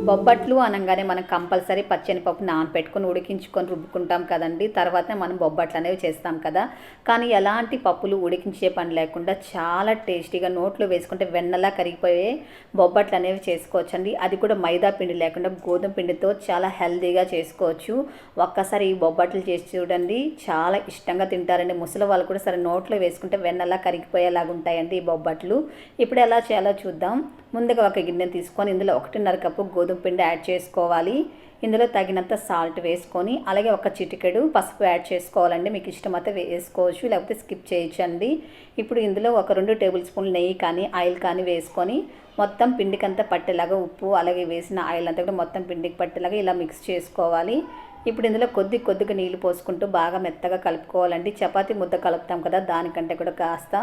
బొబ్బట్లు అనగానే మనం కంపల్సరీ పచ్చెనిపప్పు నానపెట్టుకొని ఉడికించుకొని రుబ్బుకుంటాం కదండి. తర్వాత మనం బొబ్బట్లు అనేవి చేస్తాం కదా. కానీ ఎలాంటి పప్పులు ఉడికించే పని లేకుండా చాలా టేస్టీగా నోట్లో వేసుకుంటే వెన్నలా కరిగిపోయే బొబ్బట్లు అనేవి చేసుకోవచ్చండి. అది కూడా మైదా పిండి లేకుండా గోధుమ పిండితో చాలా హెల్తీగా చేసుకోవచ్చు. ఒక్కసారి ఈ బొబ్బట్లు చేసి చూడండి, చాలా ఇష్టంగా తింటారండి. ముసలి వాళ్ళు కూడా సరే నోట్లో వేసుకుంటే వెన్నలా కరిగిపోయేలాగా ఉంటాయండి ఈ బొబ్బట్లు. ఇప్పుడు ఎలా చేయాలో చూద్దాం. ముందుగా ఒక గిన్నె తీసుకొని ఇందులో 1.5 కప్పు గోధుమ పిండి యాడ్ చేసుకోవాలి. ఇందులో తగినంత సాల్ట్ వేసుకొని అలాగే ఒక చిటికెడు పసుపు యాడ్ చేసుకోవాలండి. మీకు ఇష్టమైతే వేసుకోవచ్చు, లేకపోతే స్కిప్ చేయొచ్చండి. ఇప్పుడు ఇందులో ఒక 2 టేబుల్ స్పూన్లు నెయ్యి కానీ ఆయిల్ కానీ వేసుకొని మొత్తం పిండికంతా పట్టేలాగా ఉప్పు అలాగే వేసిన ఆయిల్ అంతా కూడా మొత్తం పిండికి పట్టేలాగా ఇలా మిక్స్ చేసుకోవాలి. ఇప్పుడు ఇందులో కొద్దిగా నీళ్లు పోసుకుంటూ బాగా మెత్తగా కలుపుకోవాలండి. చపాతీ ముద్ద కలుపుతాం కదా, దానికంటే కూడా కాస్త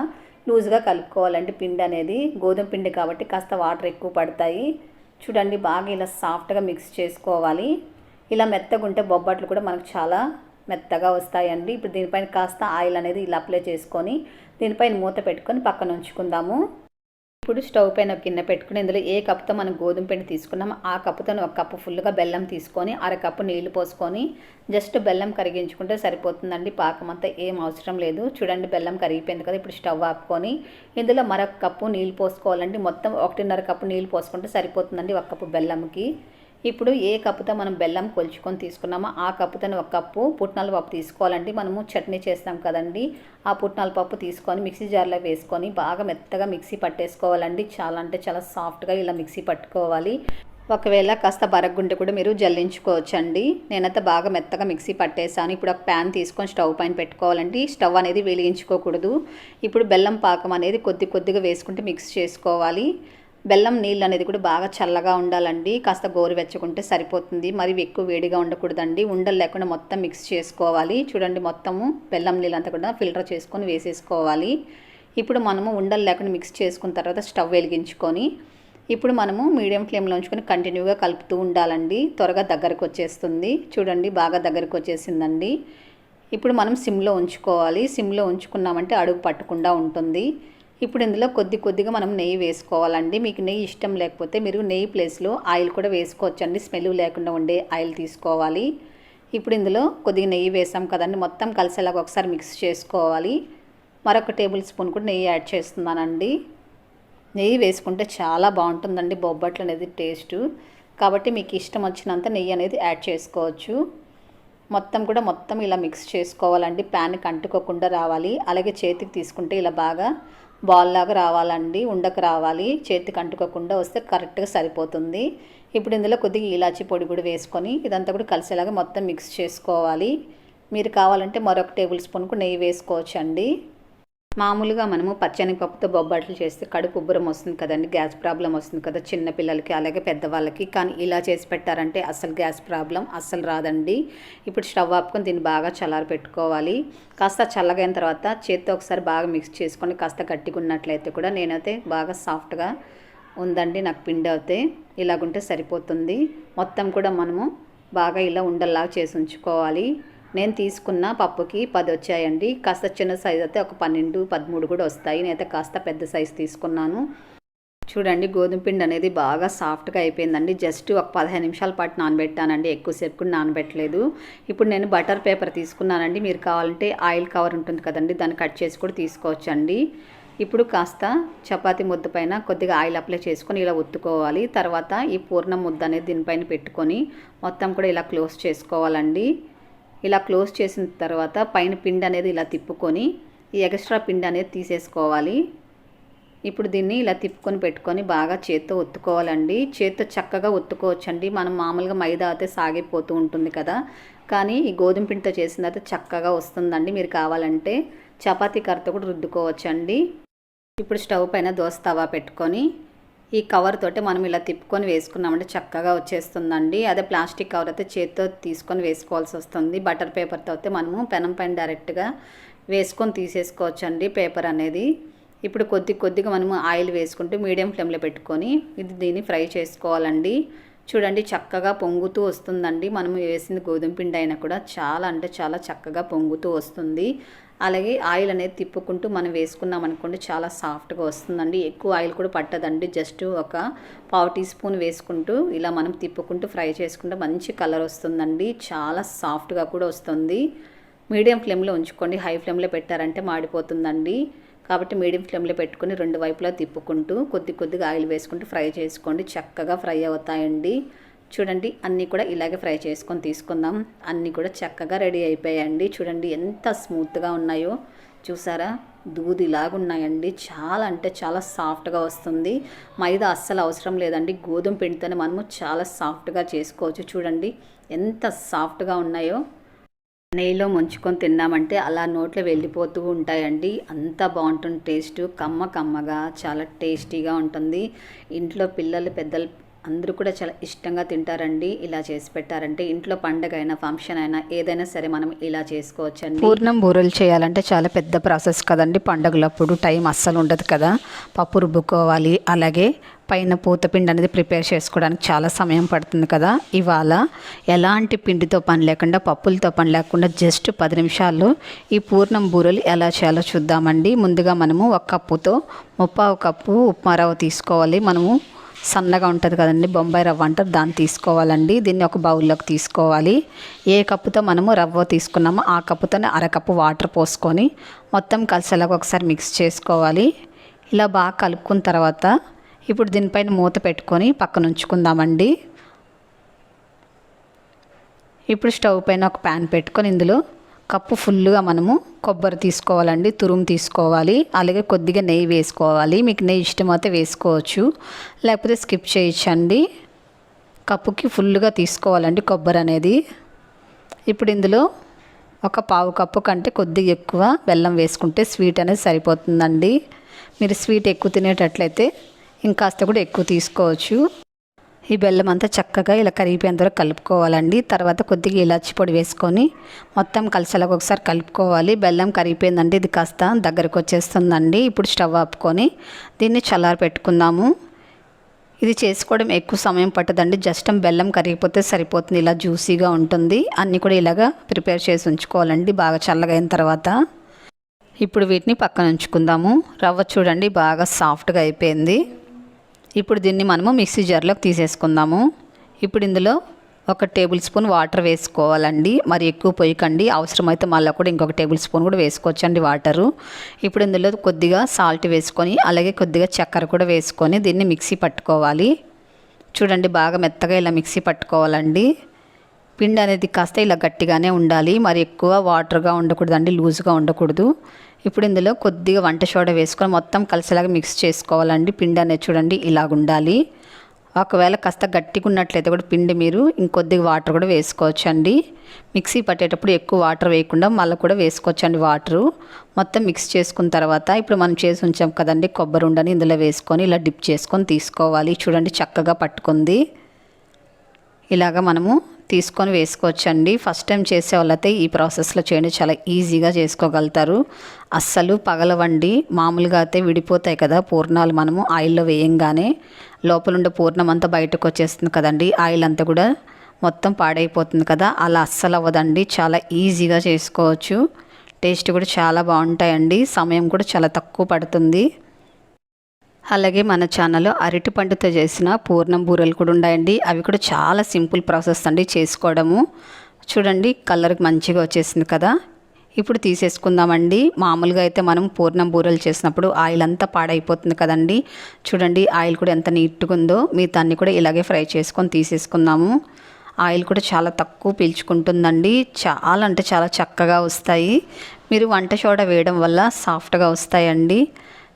లూజ్గా కలుపుకోవాలండి. పిండి అనేది గోధుమ పిండి కాబట్టి కాస్త వాటర్ ఎక్కువ పడతాయి. చూడండి, బాగా ఇలా సాఫ్ట్గా మిక్స్ చేసుకోవాలి. ఇలా మెత్తగా ఉంటే బొబ్బట్లు కూడా మనకు చాలా మెత్తగా వస్తాయండి. ఇప్పుడు దీనిపైన కాస్త ఆయిల్ అనేది ఇలా అప్లై చేసుకొని దీనిపైన మూత పెట్టుకొని పక్కన ఉంచుకుందాము. ఇప్పుడు స్టవ్ పైన ఒక గిన్నె పెట్టుకుని ఇందులో ఏ కప్పుతో మనం గోధుమ పిండి తీసుకున్నామో ఆ కప్పుతో 1 కప్పు ఫుల్గా బెల్లం తీసుకొని 1/2 కప్పు నీళ్లు పోసుకొని జస్ట్ బెల్లం కరిగించుకుంటే సరిపోతుందండి. పాకం అంతా ఏం అవసరం లేదు. చూడండి, బెల్లం కరిగిపోయింది కదా. ఇప్పుడు స్టవ్ ఆపుకొని ఇందులో మరొక కప్పు నీళ్లు పోసుకోవాలండి. మొత్తం 1.5 కప్పు నీళ్లు పోసుకుంటే సరిపోతుందండి 1 కప్పు బెల్లంకి. ఇప్పుడు ఏ కప్పుతో మనం బెల్లం కొలుచుకొని తీసుకున్నామో ఆ కప్పుతో 1 కప్పు పుట్నాల పప్పు తీసుకోవాలండి. మనము చట్నీ చేస్తాం కదండి, ఆ పుట్నాల పప్పు తీసుకొని మిక్సీ జార్లో వేసుకొని బాగా మెత్తగా మిక్సీ పట్టేసుకోవాలండి. చాలా అంటే చాలా సాఫ్ట్గా ఇలా మిక్సీ పట్టుకోవాలి. ఒకవేళ కాస్త బరగ్గుంటే కూడా మీరు జల్లించుకోవచ్చండి. నేనైతే బాగా మెత్తగా మిక్సీ పట్టేసాను. ఇప్పుడు ఒక ప్యాన్ తీసుకొని స్టవ్ పైన పెట్టుకోవాలండి. స్టవ్ అనేది వెలిగించుకోకూడదు. ఇప్పుడు బెల్లం పాకం అనేది కొద్దిగా వేసుకుంటే మిక్స్ చేసుకోవాలి. బెల్లం నీళ్ళు అనేది కూడా బాగా చల్లగా ఉండాలండి. కాస్త గోరువెచ్చకుంటే సరిపోతుంది. మరి ఎక్కువ వేడిగా ఉండకూడదండి. ఉండలు లేకుండా మొత్తం మిక్స్ చేసుకోవాలి. చూడండి, మొత్తము బెల్లం నీళ్ళంతా కూడా ఫిల్టర్ చేసుకొని వేసేసుకోవాలి. ఇప్పుడు మనము ఉండలు లేకుండా మిక్స్ చేసుకున్న తర్వాత స్టవ్ వెలిగించుకొని ఇప్పుడు మనము మీడియం ఫ్లేమ్లో ఉంచుకొని కంటిన్యూగా కలుపుతూ ఉండాలండి. త్వరగా దగ్గరకు వచ్చేస్తుంది. చూడండి, బాగా దగ్గరకు వచ్చేసిందండి. ఇప్పుడు మనం సిమ్లో ఉంచుకోవాలి. సిమ్లో ఉంచుకున్నామంటే అడుగు పట్టకుండా ఉంటుంది. ఇప్పుడు ఇందులో కొద్దిగా మనం నెయ్యి వేసుకోవాలండి. మీకు నెయ్యి ఇష్టం లేకపోతే మీరు నెయ్యి ప్లేస్లో ఆయిల్ కూడా వేసుకోవచ్చండి. స్మెల్ లేకుండా ఉండే ఆయిల్ తీసుకోవాలి. ఇప్పుడు ఇందులో కొద్దిగా నెయ్యి వేసాం కదండి, మొత్తం కలిసేలాగా ఒకసారి మిక్స్ చేసుకోవాలి. మరొక టేబుల్ స్పూన్ కూడా నెయ్యి యాడ్ చేస్తున్నానండి. నెయ్యి వేసుకుంటే చాలా బాగుంటుందండి బొబ్బట్లు అనేది టేస్ట్. కాబట్టి మీకు ఇష్టం వచ్చినంత నెయ్యి అనేది యాడ్ చేసుకోవచ్చు. మొత్తం ఇలా మిక్స్ చేసుకోవాలండి. ప్యాన్కి అంటుకోకుండా రావాలి. అలాగే చేతికి తీసుకుంటే ఇలా బాగా బాల్ లాగా రావాలండి. ఉండకు రావాలి. చేతికి అంటుకోకుండా వస్తే కరెక్ట్గా సరిపోతుంది. ఇప్పుడు ఇందులో కొద్దిగా ఇలాచీ పొడి కూడా వేసుకొని ఇదంతా కూడా కలిసేలాగా మొత్తం మిక్స్ చేసుకోవాలి. మీరు కావాలంటే మరొక టేబుల్ స్పూన్కు నెయ్యి వేసుకోవచ్చండి. మామూలుగా మనము పచ్చెనగపప్పుతో బొబ్బట్లు చేస్తే కడుపు ఉబ్బరం వస్తుంది కదండి, గ్యాస్ ప్రాబ్లం వస్తుంది కదా చిన్నపిల్లలకి అలాగే పెద్దవాళ్ళకి. కానీ ఇలా చేసి పెట్టారంటే అసలు గ్యాస్ ప్రాబ్లం అస్సలు రాదండి. ఇప్పుడు స్టవ్ ఆపుకొని దీన్ని బాగా చల్లారి పెట్టుకోవాలి. కాస్త చల్లగైన తర్వాత చేత్తో ఒకసారి బాగా మిక్స్ చేసుకొని కాస్త గట్టిగా ఉన్నట్లయితే కూడా నేనైతే బాగా సాఫ్ట్గా ఉందండి నాకు పిండి అయితే. ఇలాగుంటే సరిపోతుంది. మొత్తం కూడా మనము బాగా ఇలా ఉండల్లాగా చేసి ఉంచుకోవాలి. నేను తీసుకున్న పప్పుకి 10 వచ్చాయండి. కాస్త చిన్న సైజు అయితే ఒక 12, 13 కూడా వస్తాయి. నేనైతే కాస్త పెద్ద సైజు తీసుకున్నాను. చూడండి, గోధుమ పిండి అనేది బాగా సాఫ్ట్గా అయిపోయిందండి. జస్ట్ ఒక 15 నిమిషాల పాటు నానబెట్టానండి, ఎక్కువసేపు కూడా నానబెట్టలేదు. ఇప్పుడు నేను బటర్ పేపర్ తీసుకున్నానండి. మీరు కావాలంటే ఆయిల్ కవర్ ఉంటుంది కదండి, దాన్ని కట్ చేసి కూడా తీసుకోవచ్చండి. ఇప్పుడు కాస్త చపాతీ ముద్ద పైన కొద్దిగా ఆయిల్ అప్లై చేసుకొని ఇలా ఒత్తుకోవాలి. తర్వాత ఈ పూర్ణం ముద్ద అనేది దీనిపైన పెట్టుకొని మొత్తం కూడా ఇలా క్లోజ్ చేసుకోవాలండి. ఇలా క్లోజ్ చేసిన తర్వాత పైన పిండి అనేది ఇలా తిప్పుకొని ఈ ఎక్స్ట్రా పిండి అనేది తీసేసుకోవాలి. ఇప్పుడు దీన్ని ఇలా తిప్పుకొని పెట్టుకొని బాగా చేత్తో ఒత్తుకోవాలండి. చేత్తో చక్కగా ఒత్తుకోవచ్చండి. మనం మామూలుగా మైదా అయితే సాగిపోతూ ఉంటుంది కదా, కానీ ఈ గోధుమ పిండితో చేసిన అయితే చక్కగా వస్తుందండి. మీరు కావాలంటే చపాతీ కర్రతో కూడా రుద్దుకోవచ్చండి. ఇప్పుడు స్టవ్ పైన దోస తవా పెట్టుకొని ఈ కవర్ తోటి మనం ఇలా తిప్పుకొని వేసుకున్నామంటే చక్కగా వచ్చేస్తుందండి. అదే ప్లాస్టిక్ కవర్ అయితే చేతితో తీసుకొని వేసుకోవాల్సి వస్తుంది. బటర్ పేపర్తో అయితే మనము పెనం పైన డైరెక్ట్గా వేసుకొని తీసేసుకోవచ్చండి పేపర్ అనేది. ఇప్పుడు కొద్దిగా మనము ఆయిల్ వేసుకుంటూ మీడియం ఫ్లేమ్లో పెట్టుకొని దీన్ని ఫ్రై చేసుకోవాలండి. చూడండి, చక్కగా పొంగుతూ వస్తుందండి. మనము వేసింది గోధుమ పిండి అయినా కూడా చాలా అంటే చాలా చక్కగా పొంగుతూ వస్తుంది. అలాగే ఆయిల్ అనేది తిప్పుకుంటూ మనం వేసుకున్నాం అనుకోండి చాలా సాఫ్ట్గా వస్తుందండి. ఎక్కువ ఆయిల్ కూడా పట్టదండి. జస్ట్ ఒక పావు టీ స్పూన్ వేసుకుంటూ ఇలా మనం తిప్పుకుంటూ ఫ్రై చేసుకుంటే మంచి కలర్ వస్తుందండి. చాలా సాఫ్ట్గా కూడా వస్తుంది. మీడియం ఫ్లేమ్లో ఉంచుకోండి. హై ఫ్లేమ్లో పెట్టారంటే మాడిపోతుందండి. కాబట్టి మీడియం ఫ్లేమ్లో పెట్టుకొని రెండు వైపులా తిప్పుకుంటూ కొద్దిగా ఆయిల్ వేసుకుంటూ ఫ్రై చేసుకోండి. చక్కగా ఫ్రై అవుతాయండి. చూడండి అన్నీ కూడా ఇలాగే ఫ్రై చేసుకొని తీసుకుందాం. అన్నీ కూడా చక్కగా రెడీ అయిపోయాయండి. చూడండి ఎంత స్మూత్గా ఉన్నాయో చూసారా, దూదిలాగా ఉన్నాయండి. చాలా అంటే చాలా సాఫ్ట్గా వస్తుంది. మైదా అస్సలు అవసరం లేదండి. గోధుమ పిండితోనే మనము చాలా సాఫ్ట్గా చేసుకోవచ్చు. చూడండి ఎంత సాఫ్ట్గా ఉన్నాయో. నెయ్యిలో ముంచుకొని తిన్నామంటే అలా నోట్లో వెళ్ళిపోతూ ఉంటాయండి. అంత బాగుంటుంది. టేస్ట్ కమ్మగా చాలా టేస్టీగా ఉంటుంది. ఇంట్లో పిల్లలు పెద్దలు అందరూ కూడా చాలా ఇష్టంగా తింటారండి. ఇలా చేసి పెట్టారంటే ఇంట్లో పండగ అయినా ఫంక్షన్ అయినా ఏదైనా సరే మనం ఇలా చేసుకోవచ్చండి. పూర్ణం బూరెలు చేయాలంటే చాలా పెద్ద ప్రాసెస్ కదండి. పండుగలప్పుడు టైం అస్సలు ఉండదు కదా. పప్పు రుబ్బుకోవాలి, అలాగే పైన పూతపిండి అనేది ప్రిపేర్ చేసుకోవడానికి చాలా సమయం పడుతుంది కదా. ఇవాళ ఎలాంటి పిండితో పని లేకుండా, పప్పులతో పని లేకుండా జస్ట్ 10 నిమిషాల్లో ఈ పూర్ణం బూరెలు ఎలా చేయాలో చూద్దామండి. ముందుగా మనము 1 కప్పుతో 3/4 కప్పు ఉప్మా రవ్వ తీసుకోవాలి. మనము సన్నగా ఉంటుంది కదండి, బొంబాయి రవ్వ అంటారు, దాన్ని తీసుకోవాలండి. దీన్ని ఒక బౌల్లోకి తీసుకోవాలి. ఏ కప్పుతో మనము రవ్వ తీసుకున్నామో ఆ కప్పుతోనే 1/2 కప్పు వాటర్ పోసుకొని మొత్తం కలిసేలాగా ఒకసారి మిక్స్ చేసుకోవాలి. ఇలా బాగా కలుపుకున్న తర్వాత ఇప్పుడు దీనిపైన మూత పెట్టుకొని పక్కన ఉంచుకుందామండి. ఇప్పుడు స్టవ్ పైన ఒక ప్యాన్ పెట్టుకొని ఇందులో కప్పు ఫుల్గా మనము కొబ్బరి తీసుకోవాలండి, తురుము తీసుకోవాలి. అలాగే కొద్దిగా నెయ్యి వేసుకోవాలి. మీకు నెయ్యి ఇష్టమైతే వేసుకోవచ్చు, లేకపోతే స్కిప్ చేయొచ్చండి. కప్పుకి ఫుల్గా తీసుకోవాలండి కొబ్బరి అనేది. ఇప్పుడు ఇందులో ఒక 1/4 కప్పు కంటే కొద్దిగా ఎక్కువ బెల్లం వేసుకుంటే స్వీట్ అనేది సరిపోతుందండి. మీరు స్వీట్ ఎక్కువ తినేటట్లయితే ఇంకాస్త కూడా ఎక్కువ తీసుకోవచ్చు. ఈ బెల్లం అంతా చక్కగా ఇలా కరిగిపోయేంత వరకు కలుపుకోవాలండి. తర్వాత కొద్దిగా ఇలాచి పొడి వేసుకొని మొత్తం కలిసేలాగా ఒకసారి కలుపుకోవాలి. బెల్లం కరిగిపోయిందంటే ఇది కాస్త దగ్గరకు వచ్చేస్తుందండి. ఇప్పుడు స్టవ్ ఆపుకొని దీన్ని చల్లారి పెట్టుకుందాము. ఇది చేసుకోవడం ఎక్కువ సమయం పట్టదండి. జస్ట్ బెల్లం కరిగిపోతే సరిపోతుంది. ఇలా జ్యూసీగా ఉంటుంది. అన్నీ కూడా ఇలాగా ప్రిపేర్ చేసి ఉంచుకోవాలండి బాగా చల్లగా అయిన తర్వాత. ఇప్పుడు వీటిని పక్కన ఉంచుకుందాము. రవ్వ చూడండి బాగా సాఫ్ట్గా అయిపోయింది. ఇప్పుడు దీన్ని మనము మిక్సీ జార్లోకి తీసేసుకుందాము. ఇప్పుడు ఇందులో 1 టేబుల్ స్పూన్ వాటర్ వేసుకోవాలండి. మరి ఎక్కువ పోయకండి. అవసరమైతే మళ్ళీ కూడా ఇంకొక టేబుల్ స్పూన్ కూడా వేసుకోవచ్చండి వాటరు. ఇప్పుడు ఇందులో కొద్దిగా సాల్ట్ వేసుకొని అలాగే కొద్దిగా చక్కెర కూడా వేసుకొని దీన్ని మిక్సీ పట్టుకోవాలి. చూడండి బాగా మెత్తగా ఇలా మిక్సీ పట్టుకోవాలండి. పిండి అనేది కాస్త ఇలా గట్టిగానే ఉండాలి. మరి ఎక్కువ వాటర్గా ఉండకూడదండి, లూజ్గా ఉండకూడదు. ఇప్పుడు ఇందులో కొద్దిగా వంట సోడా వేసుకొని మొత్తం కలిసేలాగా మిక్స్ చేసుకోవాలండి. పిండి అనేది చూడండి ఇలాగ ఉండాలి. ఒకవేళ కాస్త గట్టిగా ఉన్నట్లయితే కూడా పిండి మీరు ఇంకొద్దిగా వాటర్ కూడా వేసుకోవచ్చండి. మిక్సీ పట్టేటప్పుడు ఎక్కువ వాటర్ వేయకుండా మళ్ళీ కూడా వేసుకోవచ్చండి వాటరు. మొత్తం మిక్స్ చేసుకున్న తర్వాత ఇప్పుడు మనం చేసి ఉంచాం కదండి కొబ్బరి ఉండని ఇందులో వేసుకొని ఇలా డిప్ చేసుకొని తీసుకోవాలి. చూడండి చక్కగా పట్టుకుంది. ఇలాగ మనము తీసుకొని వేసుకోవచ్చండి. ఫస్ట్ టైం చేసే వాళ్ళైతే ఈ ప్రాసెస్లో చేయండి, చాలా ఈజీగా చేసుకోగలుగుతారు. అస్సలు పగలవండి. మామూలుగా అయితే విడిపోతాయి కదా పూర్ణాలు, మనము ఆయిల్లో వేయంగానే లోపల ఉండే పూర్ణం అంతా బయటకు వచ్చేస్తుంది కదండి. ఆయిల్ అంతా కూడా మొత్తం పాడైపోతుంది కదా. అలా అస్సలు అవ్వదండి. చాలా ఈజీగా చేసుకోవచ్చు. టేస్ట్ కూడా చాలా బాగుంటాయండి. సమయం కూడా చాలా తక్కువ పడుతుంది. అలాగే మన ఛానల్లో అరటిపండుతో చేసిన పూర్ణం బూరెలు కూడా ఉన్నాయండి. అవి కూడా చాలా సింపుల్ ప్రాసెస్ అండి చేసుకోవడము. చూడండి కలర్ మంచిగా వచ్చేసింది కదా. ఇప్పుడు తీసేసుకుందామండి. మామూలుగా అయితే మనం పూర్ణం బూరెలు చేసినప్పుడు ఆయిల్ అంతా పాడైపోతుంది కదండి. చూడండి ఆయిల్ కూడా ఎంత నీట్గా ఉందో. మిగతాన్ని కూడా ఇలాగే ఫ్రై చేసుకొని తీసేసుకుందాము. ఆయిల్ కూడా చాలా తక్కువ పీల్చుకుంటుందండి. చాలా అంటే చాలా చక్కగా వస్తాయి. మీరు వంట సోడా వేయడం వల్ల సాఫ్ట్గా వస్తాయండి.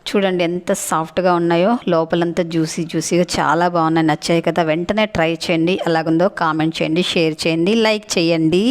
చూడండి ఎంత సాఫ్ట్గా ఉన్నాయో, లోపలంతా జ్యూసీగా చాలా బాగున్నాయి. నచ్చాయి కదా. వెంటనే ట్రై చేయండి. ఎలాగుందో కామెంట్ చేయండి, షేర్ చేయండి, లైక్ చేయండి.